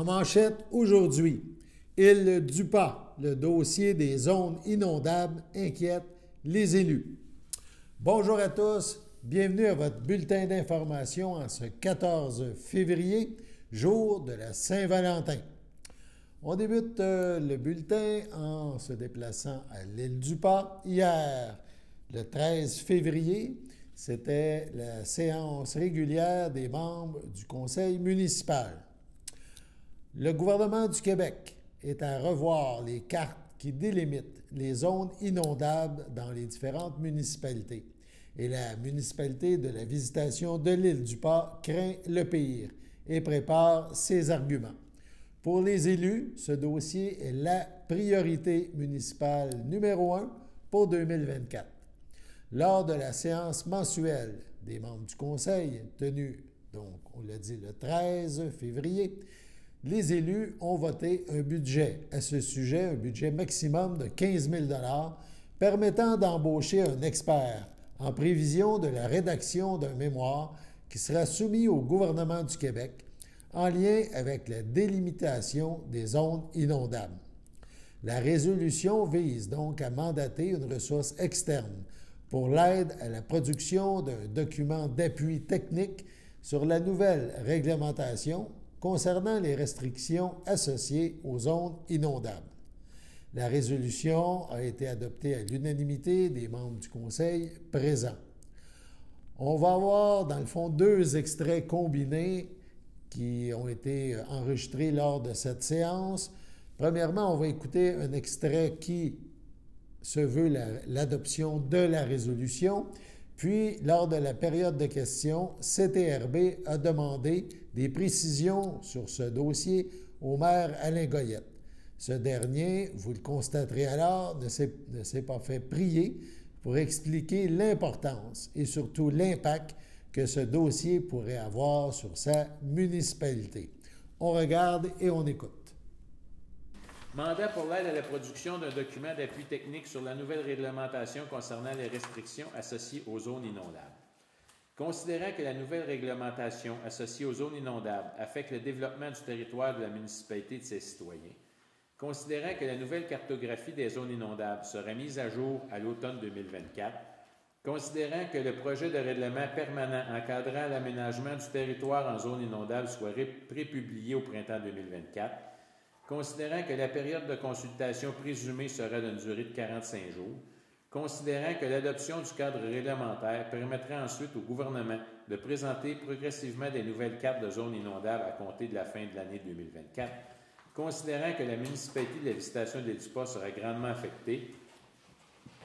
En manchette aujourd'hui, Île du Pas, le dossier des zones inondables inquiète les élus. Bonjour à tous, bienvenue à votre bulletin d'information en ce 14 février, jour de la Saint-Valentin. On débute le bulletin en se déplaçant à l'Île du Pas. Hier, le 13 février, c'était la séance régulière des membres du conseil municipal. Le gouvernement du Québec est à revoir les cartes qui délimitent les zones inondables dans les différentes municipalités. Et la municipalité de la Visitation de l'Île du Pas craint le pire et prépare ses arguments. Pour les élus, ce dossier est la priorité municipale numéro 1 pour 2024. Lors de la séance mensuelle des membres du conseil, tenue, donc on l'a dit, le 13 février, les élus ont voté un budget à ce sujet, un budget maximum de 15 000 $ permettant d'embaucher un expert en prévision de la rédaction d'un mémoire qui sera soumis au gouvernement du Québec en lien avec la délimitation des zones inondables. La résolution vise donc à mandater une ressource externe pour l'aide à la production d'un document d'appui technique sur la nouvelle réglementation concernant les restrictions associées aux zones inondables. La résolution a été adoptée à l'unanimité des membres du Conseil présents. On va avoir, dans le fond, deux extraits combinés qui ont été enregistrés lors de cette séance. Premièrement, on va écouter un extrait qui se veut l'adoption de la résolution. Puis, lors de la période de questions, CTRB a demandé des précisions sur ce dossier au maire Alain Goyette. Ce dernier, vous le constaterez alors, ne s'est pas fait prier pour expliquer l'importance et surtout l'impact que ce dossier pourrait avoir sur sa municipalité. On regarde et on écoute. Mandat pour l'aide à la production d'un document d'appui technique sur la nouvelle réglementation concernant les restrictions associées aux zones inondables. Considérant que la nouvelle réglementation associée aux zones inondables affecte le développement du territoire de la municipalité et de ses citoyens, considérant que la nouvelle cartographie des zones inondables sera mise à jour à l'automne 2024, considérant que le projet de règlement permanent encadrant l'aménagement du territoire en zone inondable soit prépublié au printemps 2024, considérant que la période de consultation présumée sera d'une durée de 45 jours, considérant que l'adoption du cadre réglementaire permettra ensuite au gouvernement de présenter progressivement des nouvelles cartes de zones inondables à compter de la fin de l'année 2024, considérant que la municipalité de la Visitation de l'Île du Pas sera grandement affectée,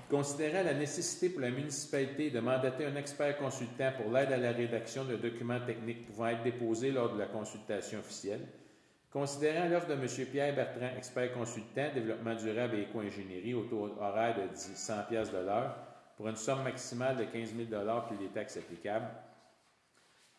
considérant la nécessité pour la municipalité de mandater un expert consultant pour l'aide à la rédaction d'un document technique pouvant être déposé lors de la consultation officielle, considérant l'offre de M. Pierre Bertrand, expert consultant, développement durable et éco-ingénierie, au taux horaire de 100 $ de l'heure, pour une somme maximale de 15 000 $ plus les taxes applicables.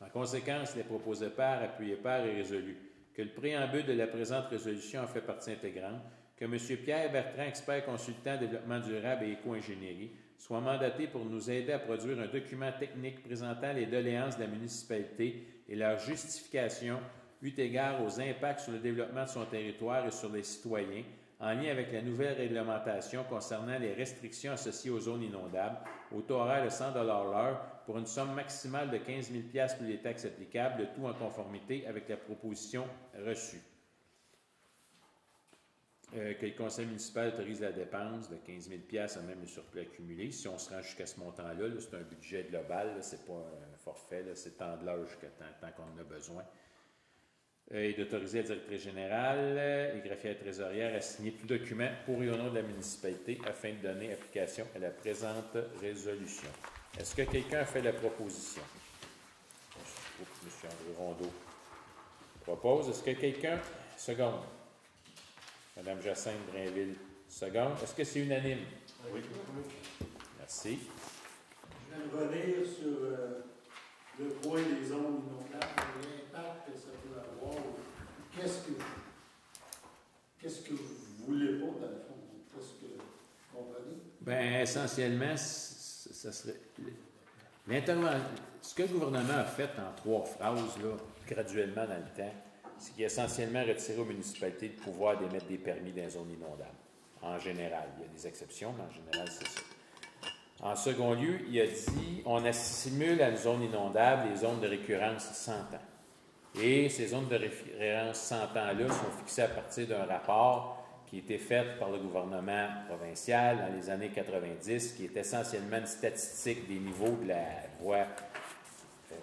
En conséquence, les proposés par, appuyés par et résolus que le préambule de la présente résolution en fait partie intégrante, que M. Pierre Bertrand, expert consultant, développement durable et éco-ingénierie, soit mandaté pour nous aider à produire un document technique présentant les doléances de la municipalité et leur justification eu égard aux impacts sur le développement de son territoire et sur les citoyens, en lien avec la nouvelle réglementation concernant les restrictions associées aux zones inondables, au taux horaire de 100 $ l'heure, pour une somme maximale de 15 000 $ plus les taxes applicables, le tout en conformité avec la proposition reçue. Que le conseil municipal autorise la dépense de 15 000 $ à même le surplus accumulé. Si on se rend jusqu'à ce montant-là, c'est un budget global, ce n'est pas un forfait, c'est temps de l'heure jusqu'à tant qu'on en a besoin. Et d'autoriser la directrice générale et greffière trésorière à signer tout document pour et au nom de la municipalité afin de donner application à la présente résolution. Est-ce que quelqu'un a fait la proposition? M. André Rondeau propose. Est-ce que quelqu'un... Seconde. Mme Jacinthe Drainville. Seconde. Est-ce que c'est unanime? Oui. Merci. Je vais revenir sur le point des zones inondables et l'impact que ça peut avoir. Qu'est-ce que vous voulez pas, dans le fond? Qu'est-ce que vous comprenez? Bien, essentiellement, ça serait... Ce que le gouvernement a fait en 3 phrases, là, graduellement dans le temps, c'est qu'il a essentiellement retiré aux municipalités le pouvoir d'émettre des permis dans les zones inondables. En général. Il y a des exceptions, mais en général, c'est ça. En second lieu, il a dit on assimile à une zone inondable les zones de récurrence 100 ans. Et ces zones de référence 100 ans-là sont fixées à partir d'un rapport qui a été fait par le gouvernement provincial dans les années 90, qui est essentiellement une statistique des niveaux de la voie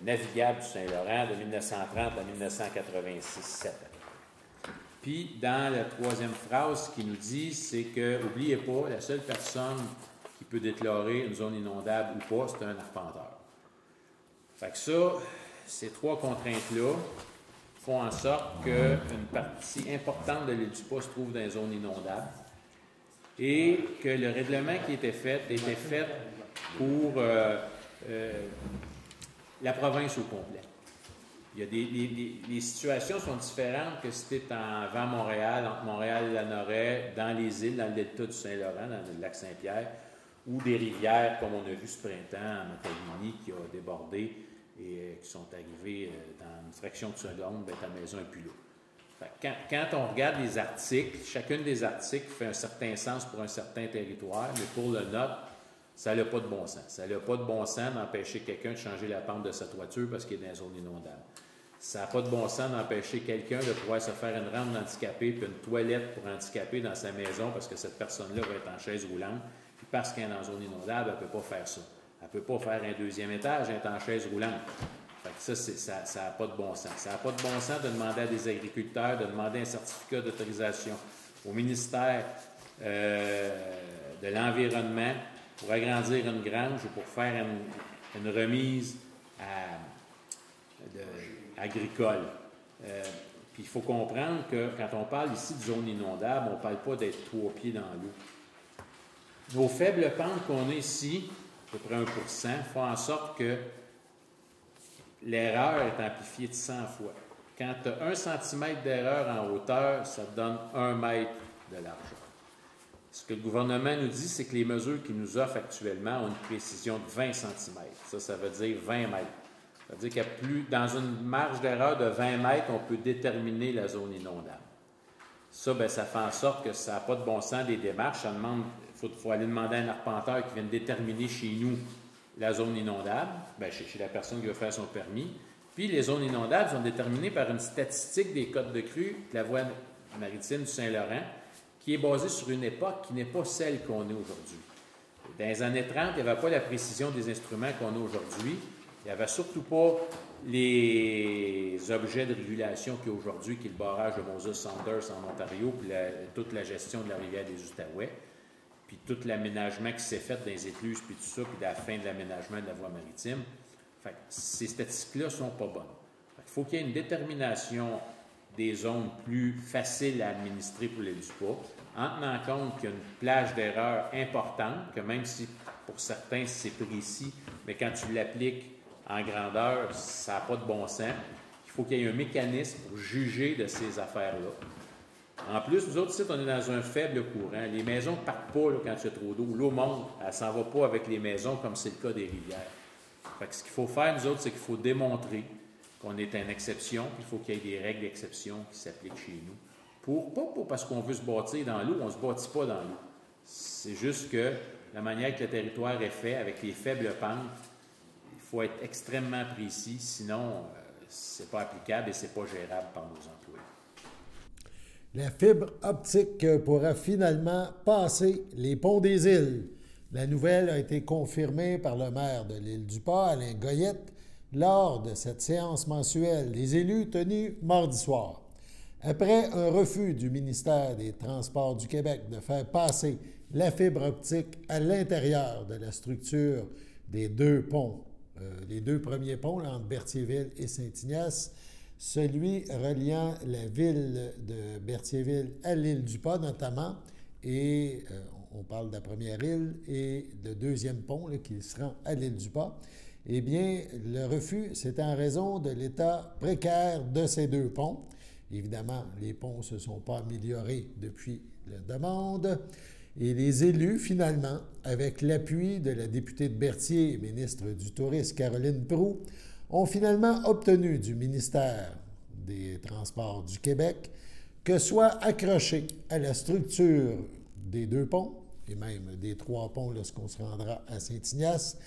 navigable du Saint-Laurent de 1930 à 1986-7. Puis, dans la troisième phrase, ce qu'il nous dit, c'est que, n'oubliez pas, la seule personne qui peut déclarer une zone inondable ou pas, c'est un arpenteur. Fait que ça, ces trois contraintes-là font en sorte qu'une partie importante de l'île du Pas se trouve dans les zones inondables et que le règlement qui était fait pour la province au complet. Il y a les situations sont différentes que si tu es avant Montréal, entre Montréal et Lanoraie, dans les îles, dans le delta du Saint-Laurent, dans le lac Saint-Pierre, ou des rivières, comme on a vu ce printemps en Montagnini, qui a débordé et qui sont arrivés dans une fraction de seconde, bien, ta maison n'est plus là. Quand on regarde les articles, chacun des articles fait un certain sens pour un certain territoire, mais pour le nôtre, ça n'a pas de bon sens. Ça n'a pas de bon sens d'empêcher quelqu'un de changer la pente de sa toiture parce qu'il est dans une zone inondable. Ça n'a pas de bon sens d'empêcher quelqu'un de pouvoir se faire une rampe d'handicapé puis une toilette pour handicapé dans sa maison parce que cette personne-là va être en chaise roulante. Puis parce qu'elle est dans une zone inondable, elle ne peut pas faire ça. Elle ne peut pas faire un deuxième étage, elle est en chaise roulante. Fait que ça n'a pas de bon sens. Ça n'a pas de bon sens de demander à des agriculteurs de demander un certificat d'autorisation au ministère de l'Environnement pour agrandir une grange ou pour faire une remise agricole. Puis il faut comprendre que quand on parle ici de zone inondable, on ne parle pas d'être 3 pieds dans l'eau. Nos faibles pentes qu'on a ici, à peu près 1%, font en sorte que l'erreur est amplifiée de 100 fois. Quand tu as 1 cm d'erreur en hauteur, ça te donne 1 mètre de largeur. Ce que le gouvernement nous dit, c'est que les mesures qu'il nous offre actuellement ont une précision de 20 cm. Ça veut dire 20 mètres. Ça veut dire qu'il y a plus, dans une marge d'erreur de 20 mètres, on peut déterminer la zone inondable. Ça, bien, ça fait en sorte que ça n'a pas de bon sens des démarches. Ça demande, faut aller demander à un arpenteur qui vienne déterminer chez nous la zone inondable, bien, chez la personne qui va faire son permis. Puis les zones inondables sont déterminées par une statistique des codes de crue de la voie maritime du Saint-Laurent, qui est basée sur une époque qui n'est pas celle qu'on a aujourd'hui. Dans les années 30, il n'y avait pas la précision des instruments qu'on a aujourd'hui. Il n'y avait surtout pas les objets de régulation qu'il y a aujourd'hui, qui est le barrage de Moses Saunders en Ontario, puis toute la gestion de la rivière des Outaouais, puis tout l'aménagement qui s'est fait dans les écluses, puis tout ça, puis la fin de l'aménagement de la voie maritime. Fait que ces statistiques-là ne sont pas bonnes. Il faut qu'il y ait une détermination des zones plus faciles à administrer pour l'île du Pas, en tenant compte qu'il y a une plage d'erreur importante, que même si pour certains c'est précis, mais quand tu l'appliques en grandeur, ça n'a pas de bon sens. Il faut qu'il y ait un mécanisme pour juger de ces affaires-là. En plus, nous autres, ici, on est dans un faible courant. Les maisons ne partent pas là, quand il y a trop d'eau. L'eau monte, elle ne s'en va pas avec les maisons comme c'est le cas des rivières. Fait que ce qu'il faut faire, nous autres, c'est qu'il faut démontrer qu'on est une exception, puis il faut qu'il y ait des règles d'exception qui s'appliquent chez nous. Pas parce qu'on veut se bâtir dans l'eau, on ne se bâtit pas dans l'eau. C'est juste que la manière que le territoire est fait, avec les faibles pentes, il faut être extrêmement précis, sinon ce n'est pas applicable et ce n'est pas gérable par nos employés. La fibre optique pourra finalement passer les ponts des îles. La nouvelle a été confirmée par le maire de l'île du Pas, Alain Goyette, lors de cette séance mensuelle des élus tenue mardi soir. Après un refus du ministère des Transports du Québec de faire passer la fibre optique à l'intérieur de la structure des deux ponts, les deux premiers ponts là, entre Berthierville et Saint-Ignace, celui reliant la ville de Berthierville à l'île du Pas notamment, et on parle de la première île et le deuxième pont là, qui se rend à l'île du Pas, eh bien, le refus, c'est en raison de l'état précaire de ces deux ponts. Évidemment, les ponts ne se sont pas améliorés depuis la demande. Et les élus, finalement, avec l'appui de la députée de Berthier et ministre du Tourisme, Caroline Proulx, ont finalement obtenu du ministère des Transports du Québec que soit accrochée à la structure des 2 ponts, et même des 3 ponts lorsqu'on se rendra à Saint-Ignace,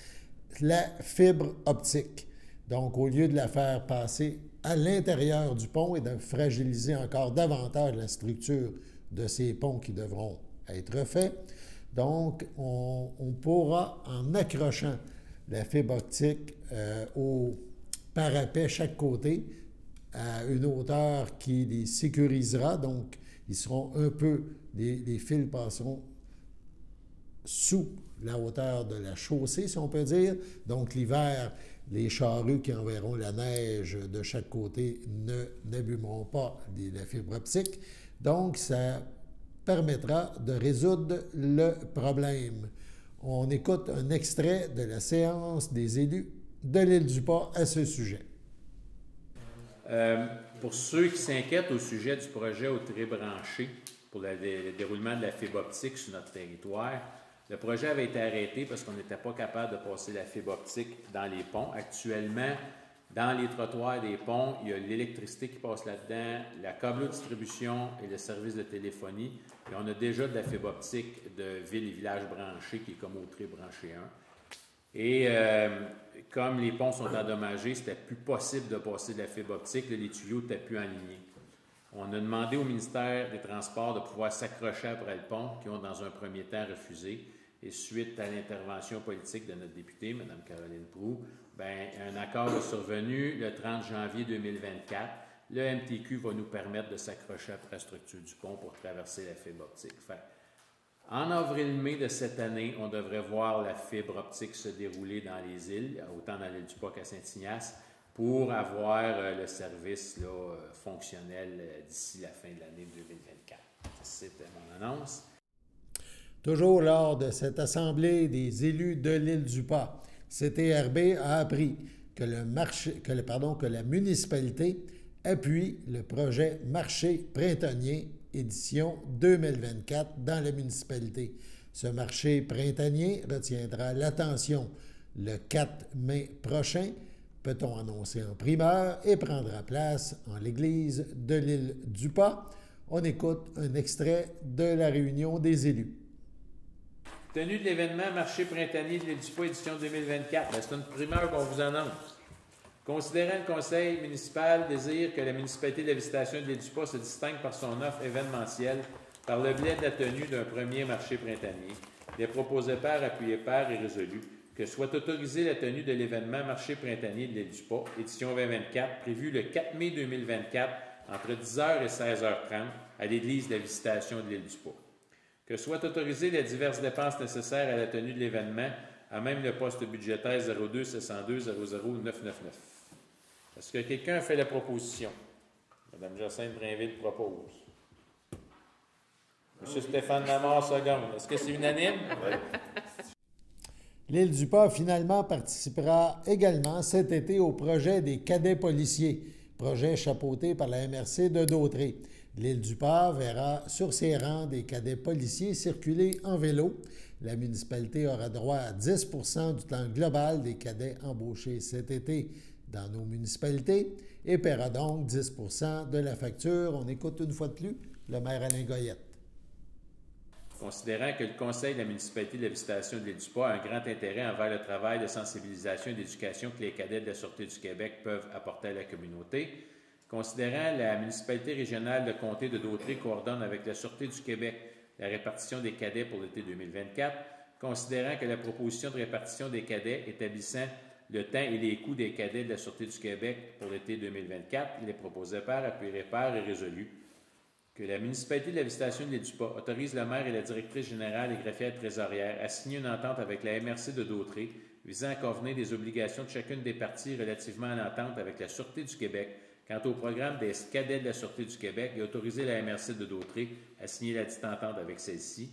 la fibre optique. Donc, au lieu de la faire passer à l'intérieur du pont et de fragiliser encore davantage la structure de ces ponts qui devront être faits, donc, on pourra, en accrochant la fibre optique au parapet chaque côté, à une hauteur qui les sécurisera. Donc, ils seront un peu, les fils passeront sous la hauteur de la chaussée, si on peut dire. Donc, l'hiver, les charrues qui enverront la neige de chaque côté n'abîmeront pas la fibre optique. Donc, ça permettra de résoudre le problème. On écoute un extrait de la séance des élus de l'Île-du-Pas à ce sujet. Pour ceux qui s'inquiètent au sujet du projet au tré-branché pour le déroulement de la fibre optique sur notre territoire, le projet avait été arrêté parce qu'on n'était pas capable de passer la fibre optique dans les ponts. Actuellement, dans les trottoirs des ponts, il y a l'électricité qui passe là-dedans, la câble-distribution et le service de téléphonie. Et on a déjà de la fibre optique de villes et villages branchés qui est comme au tré-branché 1. Et comme les ponts sont endommagés, c'était plus possible de passer de la fibre optique. Là, les tuyaux n'étaient plus alignés. On a demandé au ministère des Transports de pouvoir s'accrocher après le pont, qui ont dans un premier temps refusé. Et suite à l'intervention politique de notre députée, Mme Caroline Proulx, un accord est survenu le 30 janvier 2024. Le MTQ va nous permettre de s'accrocher après la structure du pont pour traverser la fibre optique. En avril-mai de cette année, on devrait voir la fibre optique se dérouler dans les îles, autant dans l'Île-du-Pas qu'à Saint-Ignace, pour avoir le service fonctionnel d'ici la fin de l'année 2024. C'était mon annonce. Toujours lors de cette assemblée des élus de l'Île-du-Pas, CTRB a appris que la municipalité appuie le projet Marché printanier édition 2024 dans la municipalité. Ce marché printanier retiendra l'attention le 4 mai prochain, peut-on annoncer en primeur, et prendra place en l'église de l'Île-du-Pas. On écoute un extrait de la réunion des élus. Tenue de l'événement Marché printanier de l'Île-du-Pas édition 2024, c'est une primeur qu'on vous annonce. Considérant le conseil municipal désire que la municipalité de la Visitation de l'Île-du-Pas se distingue par son offre événementielle par le biais de la tenue d'un premier marché printanier, il est proposé par, appuyé par et résolu que soit autorisée la tenue de l'événement Marché printanier de l'Île-du-Pas, édition 2024, prévu le 4 mai 2024 entre 10h et 16h30 à l'Église de la Visitation de l'Île-du-Pas. Que soit autorisées les diverses dépenses nécessaires à la tenue de l'événement, à même le poste budgétaire 02 702 00 999. Est-ce que quelqu'un a fait la proposition? Mme Jacinthe Drainville propose. M. Stéphane Lamar, seconde. Est-ce que c'est unanime? Oui. L'Île-du-Pas, finalement, participera également cet été au projet des cadets policiers, projet chapeauté par la MRC de Dautré. L'Île-du-Pas verra sur ses rangs des cadets policiers circuler en vélo. La municipalité aura droit à 10 % du temps global des cadets embauchés cet été dans nos municipalités et paiera donc 10 % de la facture. On écoute une fois de plus le maire Alain Goyette. Considérant que le Conseil de la municipalité de la Visitation de l'Île-du-Pas a un grand intérêt envers le travail de sensibilisation et d'éducation que les cadets de la Sûreté du Québec peuvent apporter à la communauté, considérant la municipalité régionale de comté de Dautré coordonne avec la Sûreté du Québec la répartition des cadets pour l'été 2024, considérant que la proposition de répartition des cadets établissant le temps et les coûts des cadets de la Sûreté du Québec pour l'été 2024, il est proposé par, appuyé par et résolu que la municipalité de la Visitation de l'Île-du-Pas autorise le maire et la directrice générale et greffière trésorière à signer une entente avec la MRC de Dautré visant à convenir des obligations de chacune des parties relativement à l'entente avec la Sûreté du Québec quant au programme des cadets de la Sûreté du Québec et autoriser la MRC de Dautré à signer la dite entente avec celle-ci,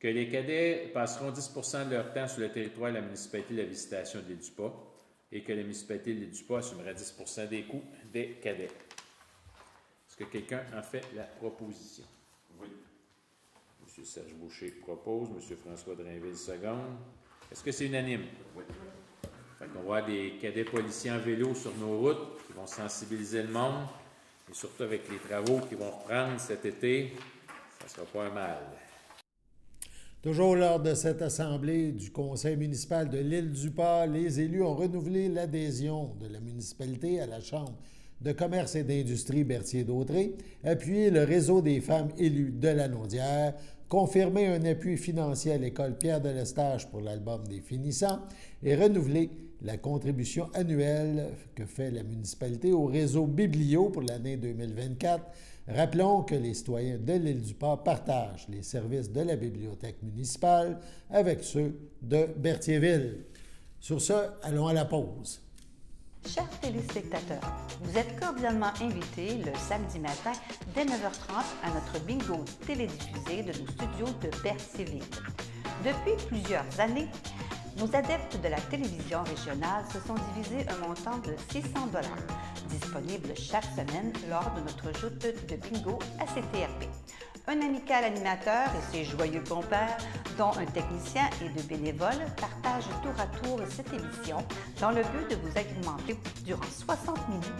que les cadets passeront 10 % de leur temps sur le territoire de la municipalité de la Visitation de l'Île-du-Pas et que la municipalité de l'Île-du-Pas assumera 10 % des coûts des cadets. Est-ce que quelqu'un en fait la proposition? Oui. M. Serge Boucher propose, M. François Drainville seconde. Est-ce que c'est unanime? Oui. Fait qu'on va avoir des cadets policiers en vélo sur nos routes qui vont sensibiliser le monde. Et surtout avec les travaux qui vont reprendre cet été, ça ne sera pas un mal. Toujours lors de cette assemblée du conseil municipal de l'Île-du-Pas, les élus ont renouvelé l'adhésion de la municipalité à la Chambre de commerce et d'industrie Berthier-Dautré, appuyé le réseau des femmes élues de la Naudière, confirmé un appui financier à l'école Pierre de Lestage pour l'album des finissants et renouvelé la contribution annuelle que fait la municipalité au réseau Biblio pour l'année 2024. Rappelons que les citoyens de l'Île-du-Pas partagent les services de la bibliothèque municipale avec ceux de Berthierville. Sur ce, allons à la pause. Chers téléspectateurs, vous êtes cordialement invités le samedi matin dès 9h30 à notre bingo télédiffusé de nos studios de Berthierville. Depuis plusieurs années, nos adeptes de la télévision régionale se sont divisés un montant de 600 $, disponible chaque semaine lors de notre joute de bingo à CTRP. Un amical animateur et ses joyeux compères, dont un technicien et deux bénévoles, partagent tour à tour cette émission dans le but de vous agrémenter durant 60 minutes.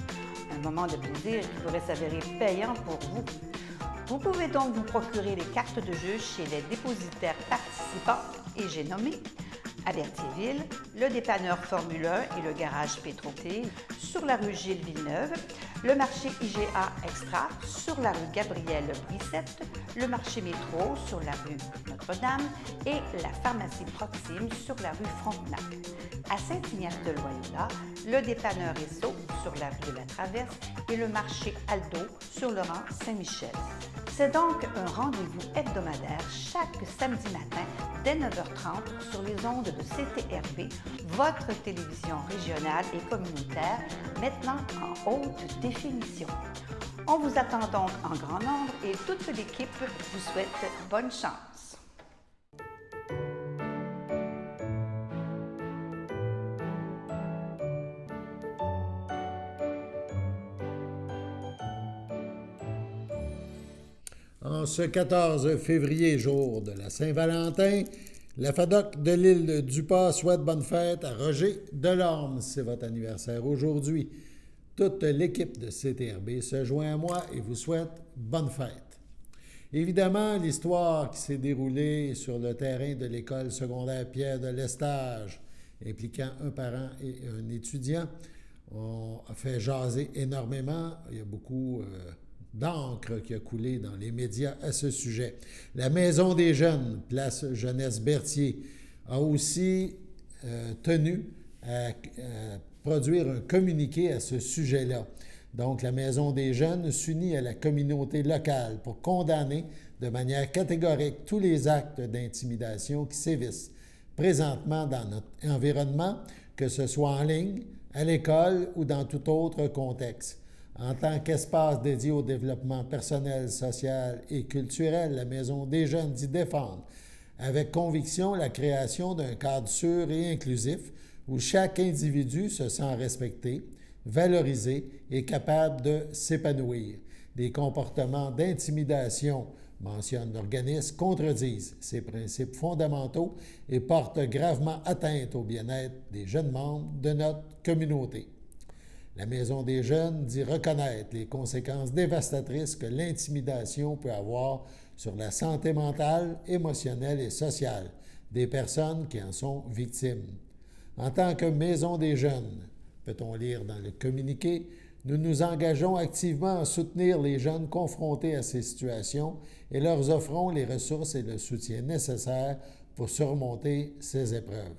Un moment de plaisir qui pourrait s'avérer payant pour vous. Vous pouvez donc vous procurer les cartes de jeu chez les dépositaires participants et j'ai nommé à Berthierville, le dépanneur Formule 1 et le garage Pétroté, sur la rue Gilles Villeneuve, le marché IGA Extra sur la rue Gabrielle Brissette, le marché Métro sur la rue Notre-Dame et la pharmacie Proxime sur la rue Frontenac. À Saint-Ignace-de-Loyola, le dépanneur Esso sur la rue de la Traverse et le marché Aldo sur le rang Saint-Michel. C'est donc un rendez-vous hebdomadaire chaque samedi matin dès 9h30 sur les ondes de CTRB, votre télévision régionale et communautaire, maintenant en haute définition. On vous attend donc en grand nombre et toute l'équipe vous souhaite bonne chance. En ce 14 février, jour de la Saint-Valentin, la FADOC de l'Île-du-Pas souhaite bonne fête à Roger Delorme. C'est votre anniversaire aujourd'hui. Toute l'équipe de CTRB se joint à moi et vous souhaite bonne fête. Évidemment, l'histoire qui s'est déroulée sur le terrain de l'école secondaire Pierre de Lestage, impliquant un parent et un étudiant, a fait jaser énormément. Il y a beaucoup d'encre qui a coulé dans les médias à ce sujet. La Maison des Jeunes, place Jeunesse Berthier, a aussi tenu à produire un communiqué à ce sujet-là. Donc, la Maison des Jeunes s'unit à la communauté locale pour condamner de manière catégorique tous les actes d'intimidation qui sévissent présentement dans notre environnement, que ce soit en ligne, à l'école ou dans tout autre contexte. En tant qu'espace dédié au développement personnel, social et culturel, la Maison des Jeunes dit défendre avec conviction la création d'un cadre sûr et inclusif où chaque individu se sent respecté, valorisé et capable de s'épanouir. Des comportements d'intimidation, mentionne l'organisme, contredisent ces principes fondamentaux et portent gravement atteinte au bien-être des jeunes membres de notre communauté. La Maison des Jeunes dit reconnaître les conséquences dévastatrices que l'intimidation peut avoir sur la santé mentale, émotionnelle et sociale des personnes qui en sont victimes. En tant que Maison des Jeunes, peut-on lire dans le communiqué, nous nous engageons activement à soutenir les jeunes confrontés à ces situations et leur offrons les ressources et le soutien nécessaires pour surmonter ces épreuves.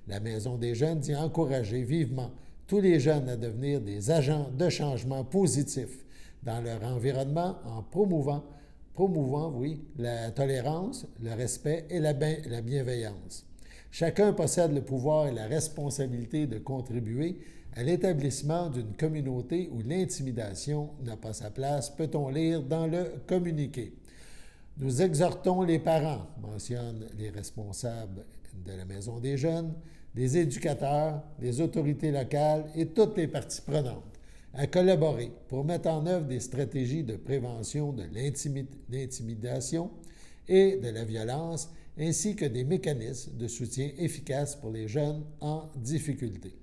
La Maison des Jeunes dit encourager vivement tous les jeunes à devenir des agents de changement positifs dans leur environnement en promouvant la tolérance, le respect et la bienveillance. Chacun possède le pouvoir et la responsabilité de contribuer à l'établissement d'une communauté où l'intimidation n'a pas sa place, peut-on lire dans le communiqué. Nous exhortons les parents, mentionnent les responsables de la Maison des Jeunes, des éducateurs, des autorités locales et toutes les parties prenantes à collaborer pour mettre en œuvre des stratégies de prévention de l'intimidation et de la violence ainsi que des mécanismes de soutien efficaces pour les jeunes en difficulté.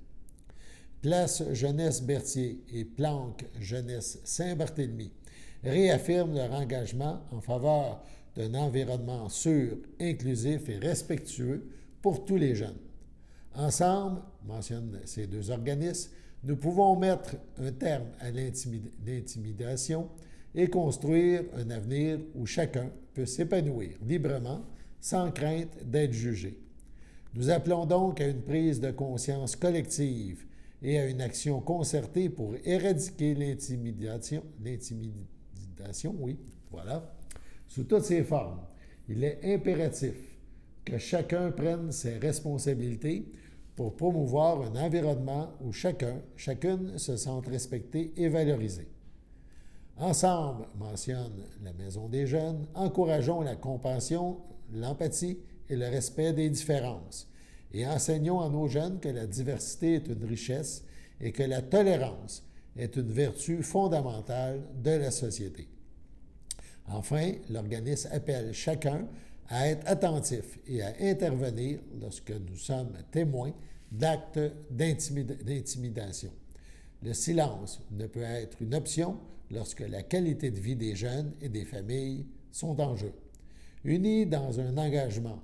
Place Jeunesse Berthier et Planque Jeunesse Saint-Barthélemy réaffirment leur engagement en faveur d'un environnement sûr, inclusif et respectueux pour tous les jeunes. Ensemble, mentionnent ces deux organismes, nous pouvons mettre un terme à l'intimidation et construire un avenir où chacun peut s'épanouir librement sans crainte d'être jugé. Nous appelons donc à une prise de conscience collective et à une action concertée pour éradiquer l'intimidation, oui, voilà, sous toutes ses formes. Il est impératif que chacun prenne ses responsabilités pour promouvoir un environnement où chacune se sente respectée et valorisée. Ensemble, mentionne la Maison des jeunes, encourageons la compassion, l'empathie et le respect des différences et enseignons à nos jeunes que la diversité est une richesse et que la tolérance est une vertu fondamentale de la société. Enfin, l'organisme appelle chacun à être attentif et à intervenir lorsque nous sommes témoins d'actes d'intimidation. Le silence ne peut être une option lorsque la qualité de vie des jeunes et des familles sont en jeu. Unis dans un engagement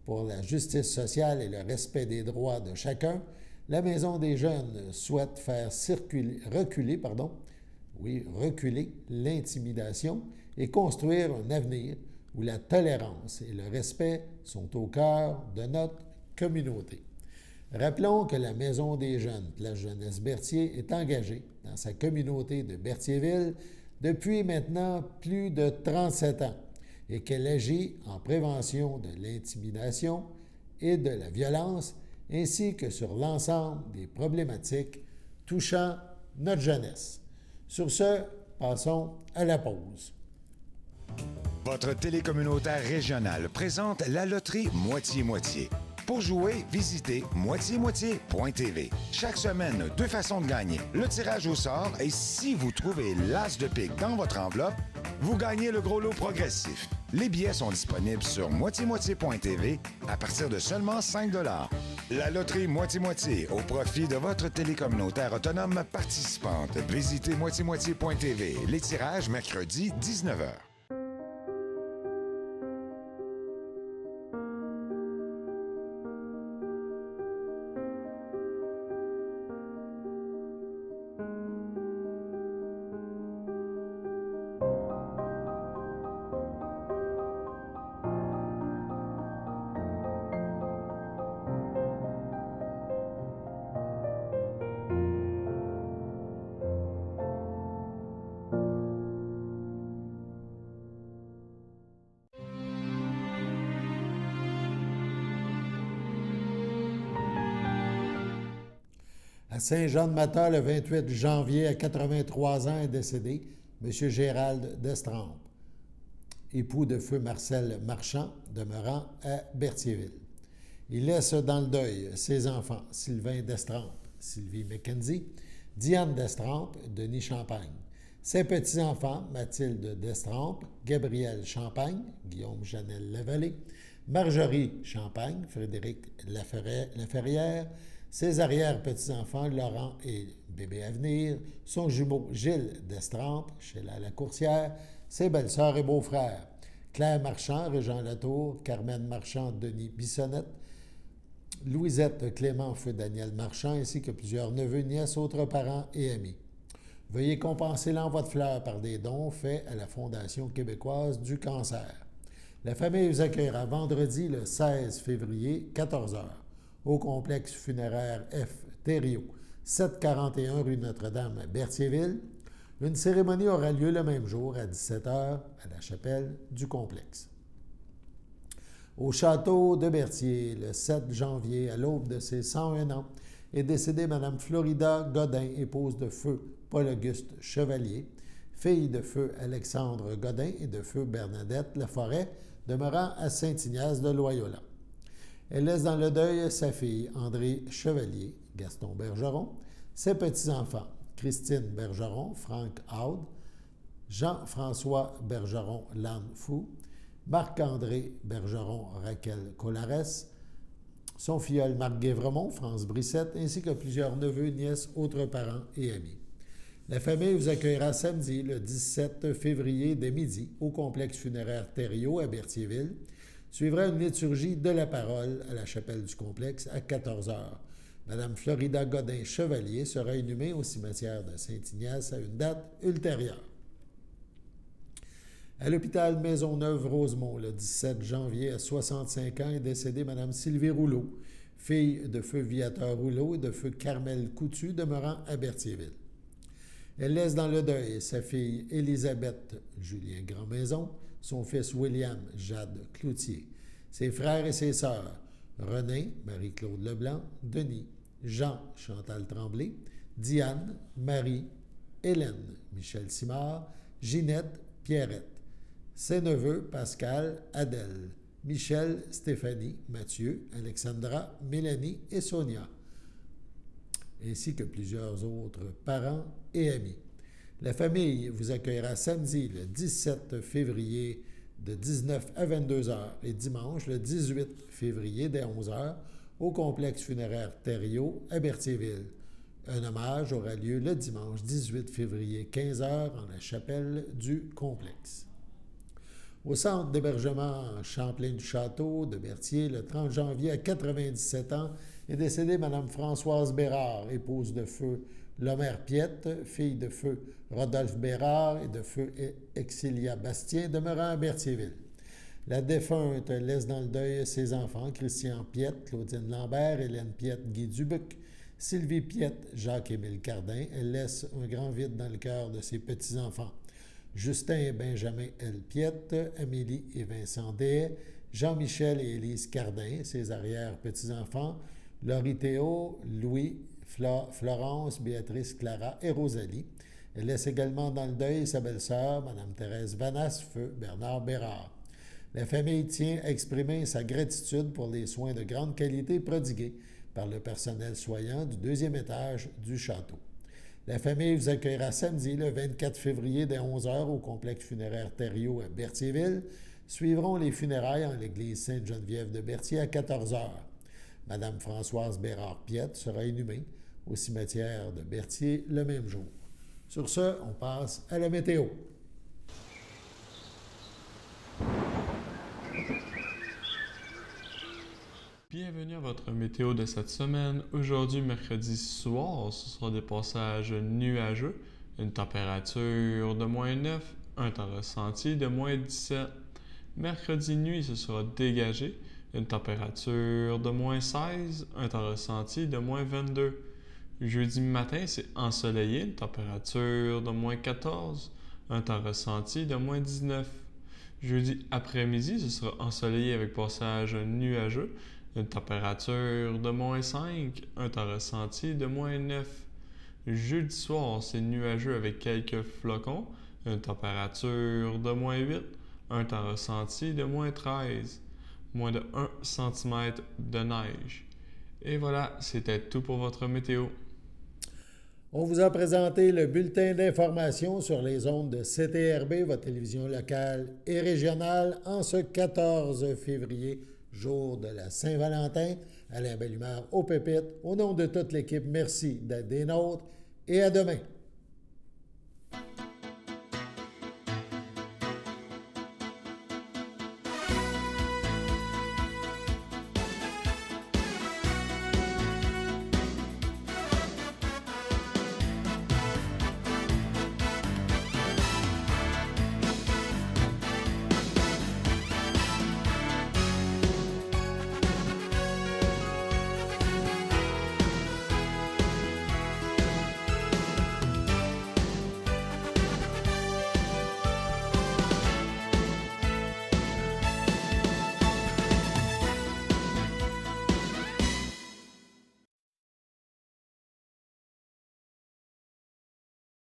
pour la justice sociale et le respect des droits de chacun, la Maison des jeunes souhaite faire reculer l'intimidation et construire un avenir où la tolérance et le respect sont au cœur de notre communauté. Rappelons que la Maison des jeunes, Place Jeunesse Berthier, est engagée dans sa communauté de Berthierville depuis maintenant plus de 37 ans et qu'elle agit en prévention de l'intimidation et de la violence ainsi que sur l'ensemble des problématiques touchant notre jeunesse. Sur ce, passons à la pause. Votre télécommunautaire régional présente la loterie Moitié-Moitié. Pour jouer, visitez moitié-moitié.tv. Chaque semaine, 2 façons de gagner. Le tirage au sort et si vous trouvez l'as de pique dans votre enveloppe, vous gagnez le gros lot progressif. Les billets sont disponibles sur moitié-moitié.tv à partir de seulement 5 $. La loterie Moitié-Moitié au profit de votre télécommunautaire autonome participante. Visitez moitié-moitié.tv. Les tirages mercredi 19h. À Saint-Jean-de-Mata, le 28 janvier, à 83 ans, est décédé M. Gérald d'Estrempe, époux de feu Marcel Marchand, demeurant à Berthierville. Il laisse dans le deuil ses enfants, Sylvain d'Estrempe, Sylvie McKenzie, Diane d'Estrempe, Denis Champagne. Ses petits-enfants, Mathilde d'Estrempe, Gabriel Champagne, Guillaume Janel-Lavallée, Marjorie Champagne, Frédéric Laferrière, ses arrière-petits-enfants, Laurent et bébé Avenir, son jumeau Gilles d'Estrempe, Sheila Lacourcière, ses belles-sœurs et beaux-frères, Claire Marchand, Régent Latour, Carmen Marchand, Denis Bissonnette, Louisette Clément, feu Daniel Marchand, ainsi que plusieurs neveux, nièces, autres parents et amis. Veuillez compenser l'envoi de fleurs par des dons faits à la Fondation québécoise du cancer. La famille vous accueillera vendredi le 16 février, 14h, au complexe funéraire F. Thériault, 741 rue Notre-Dame à Berthierville. Une cérémonie aura lieu le même jour à 17h à la chapelle du complexe. Au château de Berthier, le 7 janvier, à l'aube de ses 101 ans, est décédée Mme Florida Godin, épouse de feu Paul-Auguste Chevalier, fille de feu Alexandre Godin et de feu Bernadette Laforêt, demeurant à Saint-Ignace de Loyola. Elle laisse dans le deuil sa fille André Chevalier, Gaston Bergeron, ses petits-enfants Christine Bergeron, Franck Aude, Jean-François Bergeron Lanfou, Marc-André Bergeron, Raquel Colares, son filleul Marc Guévremont, France Brissette, ainsi que plusieurs neveux, nièces, autres parents et amis. La famille vous accueillera samedi, le 17 février, dès midi, au complexe funéraire Thériault à Berthierville. Suivra une liturgie de la parole à la chapelle du complexe à 14 h. Madame Florida Godin-Chevalier sera inhumée au cimetière de Saint-Ignace à une date ultérieure. À l'hôpital Maisonneuve-Rosemont, le 17 janvier, à 65 ans, est décédée Mme Sylvie Rouleau, fille de feu Viateur Rouleau et de feu Carmel Coutu, demeurant à Berthierville. Elle laisse dans le deuil sa fille Élisabeth Julien Grandmaison, son fils William Jade Cloutier, ses frères et ses sœurs René, Marie-Claude Leblanc, Denis, Jean Chantal Tremblay, Diane, Marie, Hélène, Michel Simard, Ginette, Pierrette, ses neveux Pascal, Adèle, Michel, Stéphanie, Mathieu, Alexandra, Mélanie et Sonia, ainsi que plusieurs autres parents et amis. La famille vous accueillera samedi, le 17 février, de 19 à 22 h et dimanche, le 18 février, dès 11 h, au complexe funéraire Thériault à Berthierville. Un hommage aura lieu le dimanche 18 février, 15 h, en la chapelle du complexe. Au centre d'hébergement Champlain-du-Château de Berthier, le 30 janvier, à 97 ans, est décédée Mme Françoise Bérard, épouse de feu Lomère Piette, fille de feu Rodolphe Bérard et de feu Exilia Bastien, demeurant à Berthierville. La défunte laisse dans le deuil ses enfants, Christian Piette, Claudine Lambert, Hélène Piette, Guy Dubuc, Sylvie Piette, Jacques-Émile Cardin. Elle laisse un grand vide dans le cœur de ses petits-enfants. Justin et Benjamin L. Piette, Amélie et Vincent Dehaye, Jean-Michel et Élise Cardin, ses arrière-petits-enfants, Laurie Théo, Louis, Florence, Béatrice, Clara et Rosalie. Elle laisse également dans le deuil sa belle-sœur, Mme Thérèse Vanasse, feu Bernard Bérard. La famille tient à exprimer sa gratitude pour les soins de grande qualité prodigués par le personnel soignant du 2e étage du château. La famille vous accueillera samedi, le 24 février, dès 11 h, au complexe funéraire Thériault à Berthierville. Suivront les funérailles en l'église Sainte-Geneviève de Berthier à 14 h. Mme Françoise Bérard-Piette sera inhumée au cimetière de Berthier le même jour. Sur ce, on passe à la météo. Bienvenue à votre météo de cette semaine. Aujourd'hui, mercredi soir, ce sera des passages nuageux, une température de -9, un temps ressenti de -17. Mercredi nuit, ce sera dégagé, une température de -16, un temps ressenti de -22. Jeudi matin, c'est ensoleillé, une température de -14, un temps ressenti de -19. Jeudi après-midi, ce sera ensoleillé avec passage nuageux, une température de -5, un temps ressenti de -9. Jeudi soir, c'est nuageux avec quelques flocons, une température de -8, un temps ressenti de -13, moins de 1 cm de neige. Et voilà, c'était tout pour votre météo. On vous a présenté le bulletin d'information sur les ondes de CTRB, votre télévision locale et régionale, en ce 14 février, jour de la Saint-Valentin. Alain Bellumeur au pépites. Au nom de toute l'équipe, merci d'être des nôtres et à demain.